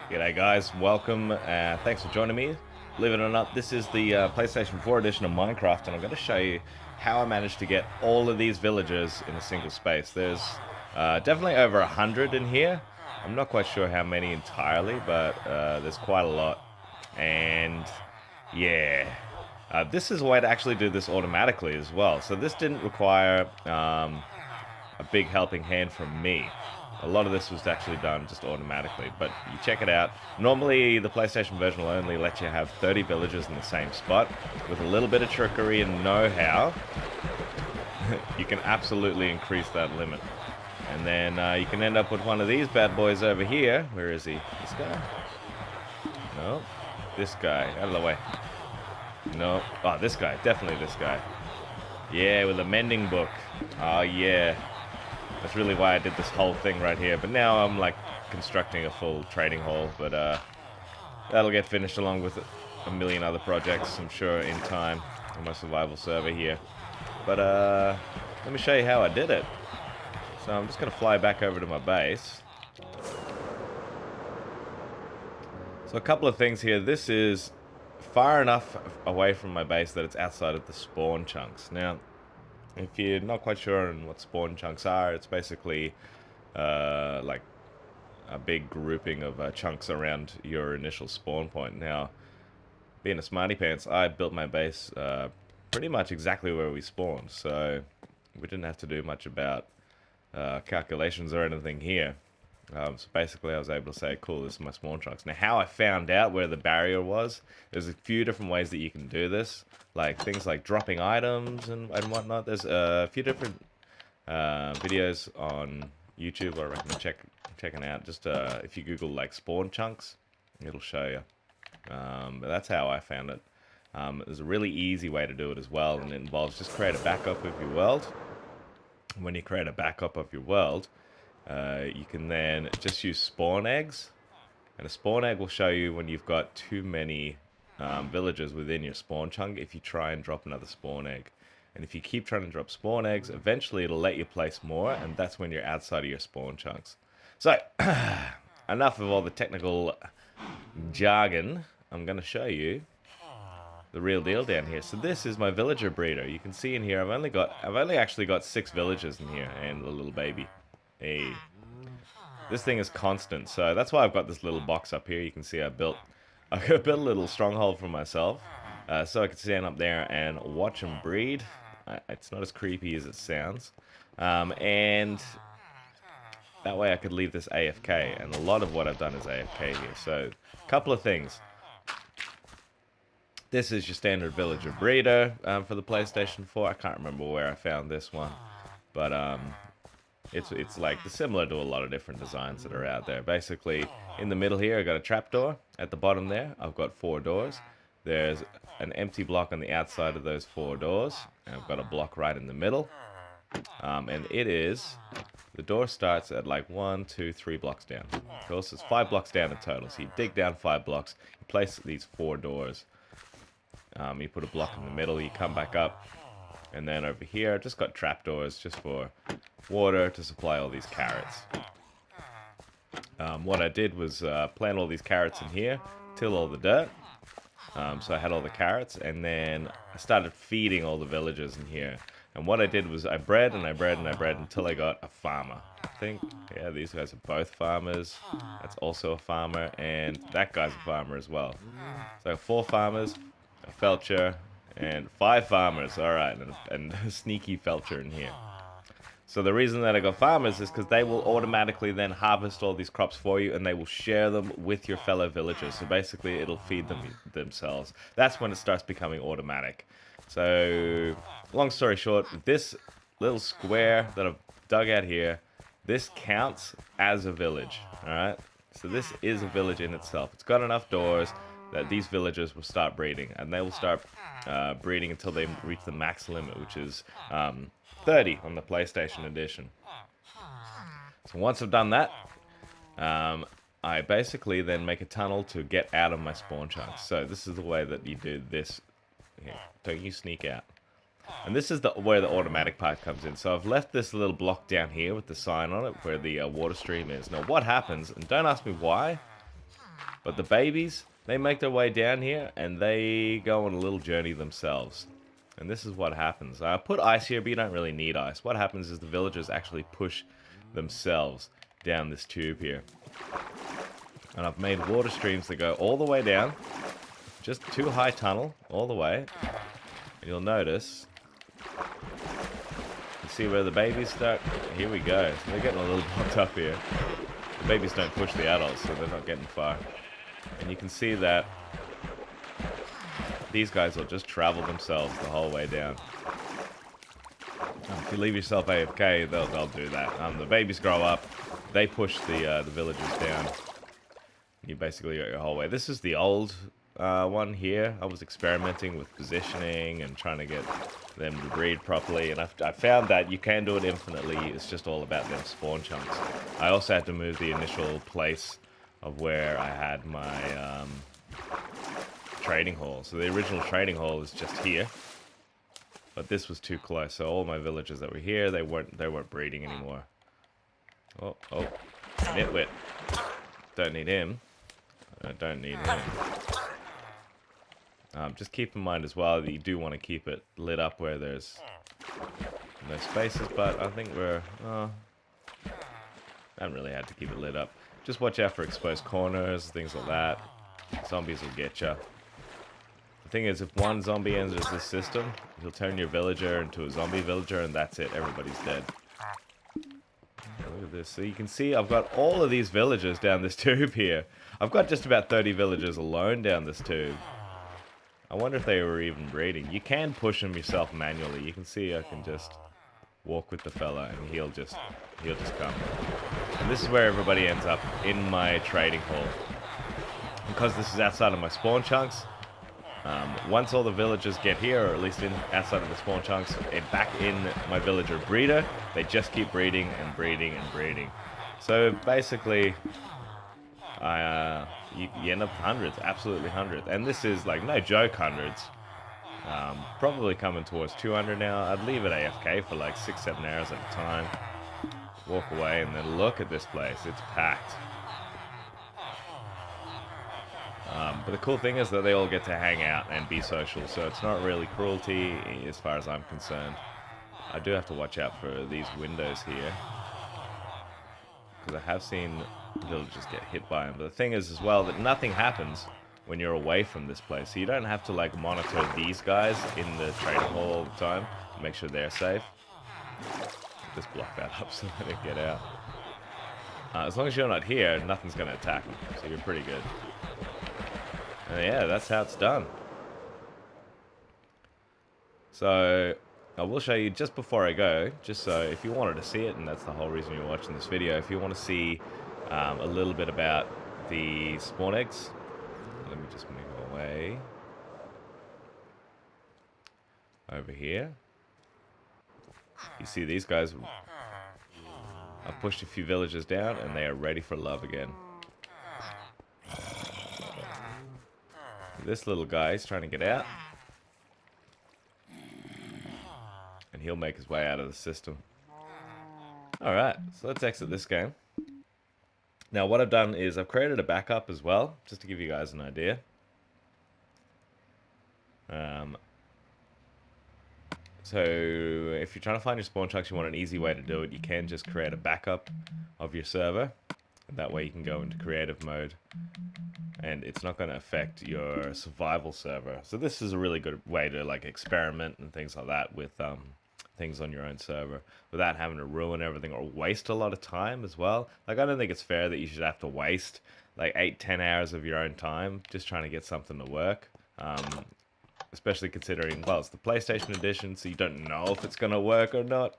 G'day guys, welcome, thanks for joining me. Believe it or not, this is the PlayStation 4 edition of Minecraft, and I'm going to show you how I managed to get all of these villagers in a single space. There's definitely over 100 in here. I'm not quite sure how many entirely, but there's quite a lot. And yeah, this is a way to actually do this automatically as well. So this didn't require a big helping hand from me. A lot of this was actually done just automatically, but you check it out. Normally, the PlayStation version will only let you have 30 villagers in the same spot. With a little bit of trickery and know-how, you can absolutely increase that limit. And then you can end up with one of these bad boys over here. Where is he? This guy? No. This guy. Out of the way. No. Oh, this guy. Definitely this guy. Yeah, with a mending book. Oh, yeah. That's really why I did this whole thing right here. But now I'm like constructing a full trading hall. But that'll get finished along with a million other projects, I'm sure, in time on my survival server here. But let me show you how I did it. So I'm just going to fly back over to my base. So a couple of things here. This is far enough away from my base that it's outside of the spawn chunks. Now, if you're not quite sure on what spawn chunks are, it's basically like a big grouping of chunks around your initial spawn point. Now, being a smarty pants, I built my base pretty much exactly where we spawned, so we didn't have to do much about calculations or anything here. So basically I was able to say, cool, this is my spawn chunks. Now how I found out where the barrier was, there's a few different ways that you can do this. Like things like dropping items and whatnot. There's a few different videos on YouTube I recommend checking out. Just if you Google like spawn chunks, it'll show you. But that's how I found it. There's a really easy way to do it as well, and it involves just create a backup of your world. When you create a backup of your world, you can then just use spawn eggs, and a spawn egg will show you when you've got too many villagers within your spawn chunk if you try and drop another spawn egg. And if you keep trying to drop spawn eggs, eventually it'll let you place more, and that's when you're outside of your spawn chunks. So, enough of all the technical jargon. I'm going to show you the real deal down here. So this is my villager breeder. You can see in here I've only actually got 6 villagers in here and a little baby. Hey. This thing is constant, so that's why I've got this little box up here. You can see I built a little stronghold for myself, so I could stand up there and watch them breed. It's not as creepy as it sounds, and that way I could leave this AFK. And a lot of what I've done is AFK here. So, a couple of things. This is your standard villager breeder for the PlayStation 4. I can't remember where I found this one, but it's like similar to a lot of different designs that are out there. Basically, in the middle here, I got a trapdoor. At the bottom there, I've got 4 doors. There's an empty block on the outside of those 4 doors. And I've got a block right in the middle. And the door starts at like 1, 2, 3 blocks down. Of course, it's 5 blocks down in total. So you dig down 5 blocks, you place these 4 doors. You put a block in the middle, you come back up. And then over here, I just got trapdoors just for water to supply all these carrots. What I did was plant all these carrots in here, till all the dirt. So I had all the carrots, and then I started feeding all the villagers in here. And what I did was I bred and I bred and I bred until I got a farmer. I think, yeah, these guys are both farmers. That's also a farmer, and that guy's a farmer as well. So 4 farmers, a felcher, and 5 farmers. All right, and a sneaky felcher in here. So the reason that I got farmers is because they will automatically then harvest all these crops for you, and they will share them with your fellow villagers. So basically, it'll feed them themselves. That's when it starts becoming automatic. So, long story short, this little square that I've dug out here, this counts as a village. All right. So this is a village in itself. It's got enough doors that these villagers will start breeding, and they will start breeding until they reach the max limit, which is 30 on the PlayStation edition. So once I've done that, I basically then make a tunnel to get out of my spawn chunks. So this is the way that you do this. Here, don't you sneak out. And this is where the automatic part comes in. So I've left this little block down here with the sign on it where the water stream is. Now what happens, and don't ask me why, But the babies, they make their way down here, and they go on a little journey themselves. And this is what happens. I put ice here, but you don't really need ice. What happens is the villagers actually push themselves down this tube here. And I've made water streams that go all the way down. Just 2 high tunnel, all the way. And you'll notice... You see where the babies start? Here we go. So they're getting a little blocked up here. The babies don't push the adults, so they're not getting far. And you can see that these guys will just travel themselves the whole way down. If you leave yourself AFK, they'll do that. The babies grow up, they push the villagers down. You basically got your whole way. This is the old one here. I was experimenting with positioning and trying to get them to breed properly, and I found that you can do it infinitely. It's just all about them spawn chunks. I also had to move the initial place of where I had my trading hall. So the original trading hall is just here, but this was too close. So all my villagers that were here, they weren't breeding anymore. Oh, nitwit. Don't need him. I don't need him. Just keep in mind as well that you do want to keep it lit up where there's no spaces, but I think we're... I haven't really had to keep it lit up. Just watch out for exposed corners, things like that. Zombies will get you. The thing is, if one zombie enters this system, he'll turn your villager into a zombie villager, and that's it. Everybody's dead. Look at this. So you can see I've got all of these villagers down this tube here. I've got just about 30 villagers alone down this tube. I wonder if they were even breeding. You can push them yourself manually. You can see I can just walk with the fella and he'll just come. And this is where everybody ends up, in my trading hall. Because this is outside of my spawn chunks, once all the villagers get here, or at least outside of the spawn chunks, and back in my villager breeder, they just keep breeding and breeding and breeding. So basically, you end up with hundreds, absolutely hundreds. And this is like no joke hundreds. Probably coming towards 200 now. I'd leave it AFK for like 6-7 hours at a time. Walk away and then look at this place. It's packed. But the cool thing is that they all get to hang out and be social, so it's not really cruelty as far as I'm concerned. I do have to watch out for these windows here, because I have seen villagers get hit by them. But the thing is as well that nothing happens when you're away from this place, so you don't have to like monitor these guys in the trading hall all the time to make sure they're safe. Just block that up so they don't get out. As long as you're not here, nothing's going to attack them, so you're pretty good. And yeah, that's how it's done. So I will show you just before I go, just so if you wanted to see it, and that's the whole reason you're watching this video, if you want to see a little bit about the spawn eggs, let me just move away over here. You see these guys, I've pushed a few villagers down and they are ready for love again. This little guy is trying to get out, and he'll make his way out of the system. Alright, so let's exit this game. Now what I've done is I've created a backup as well, just to give you guys an idea. So if you're trying to find your spawn chunks, you want an easy way to do it, you can just create a backup of your server. That way you can go into creative mode and it's not going to affect your survival server. So this is a really good way to like experiment and things like that with things on your own server without having to ruin everything or waste a lot of time as well. Like I don't think it's fair that you should have to waste like 8-10 hours of your own time just trying to get something to work. Especially considering, well, it's the PlayStation edition, so you don't know if it's going to work or not.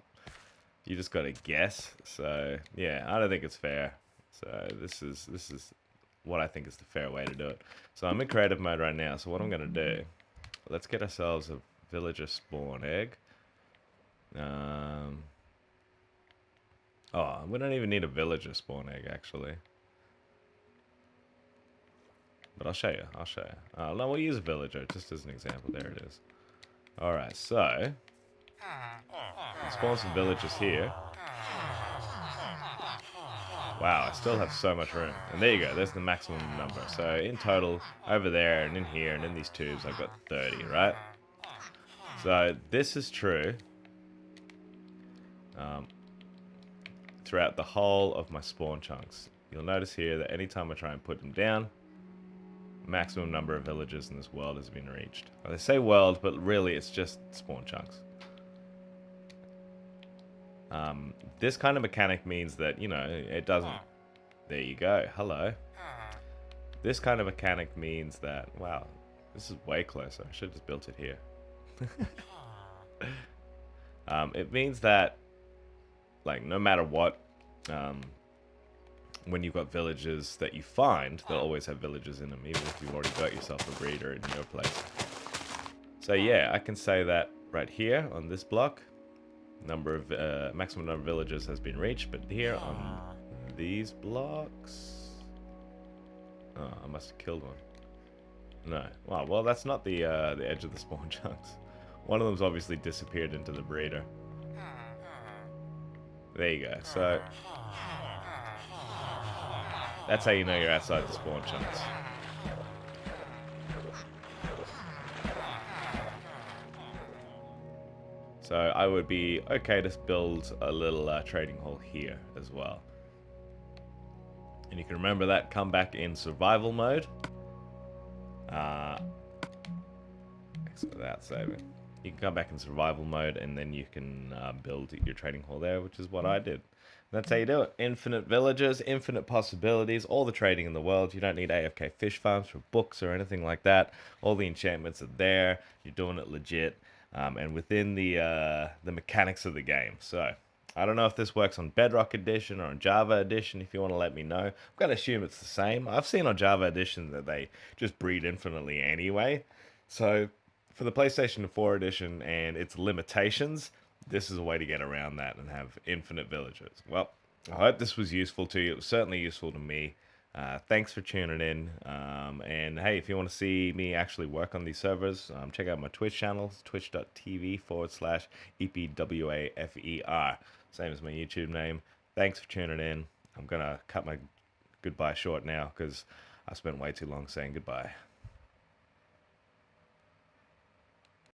You just got to guess. So yeah, I don't think it's fair. So this is what I think is the fair way to do it. So I'm in creative mode right now. So what I'm going to do, let's get ourselves a villager spawn egg. Oh, we don't even need a villager spawn egg actually. But I'll show you. No, we'll use a villager just as an example. There it is. Alright, so spawn some villagers here. Wow, I still have so much room. And there you go, there's the maximum number. So in total, over there and in here and in these tubes, I've got 30, right? So this is true throughout the whole of my spawn chunks. You'll notice here that anytime I try and put them down, maximum number of villages in this world has been reached. Well, they say world, but really it's just spawn chunks. This kind of mechanic means that, you know, it doesn't... There you go. Hello. This kind of mechanic means that... Wow, this is way closer. I should have just built it here. It means that, like, no matter what, when you've got villages that you find, they'll always have villages in them, even if you've already got yourself a breeder in your place. So yeah, I can say that right here on this block, maximum number of villages has been reached, but here on these blocks, oh, I must have killed one. No, well, that's not the edge of the spawn chunks. One of them's obviously disappeared into the breeder. There you go. So that's how you know you're outside the spawn chunks. So I would be okay to build a little trading hall here as well. And you can remember that, come back in survival mode. Without saving. You can come back in survival mode and then you can build your trading hall there, which is what I did. That's how you do it. Infinite villages, infinite possibilities, all the trading in the world. You don't need AFK fish farms for books or anything like that. All the enchantments are there. You're doing it legit. And within the mechanics of the game. So, I don't know if this works on Bedrock Edition or on Java Edition. If you want to let me know. I'm going to assume it's the same. I've seen on Java Edition that they just breed infinitely anyway. So, for the PlayStation 4 Edition and its limitations, this is a way to get around that and have infinite villages. Well, I hope this was useful to you. It was certainly useful to me. Thanks for tuning in. And hey, if you want to see me actually work on these servers, check out my Twitch channel, twitch.tv/epwafer. Same as my YouTube name. Thanks for tuning in. I'm going to cut my goodbye short now because I spent way too long saying goodbye.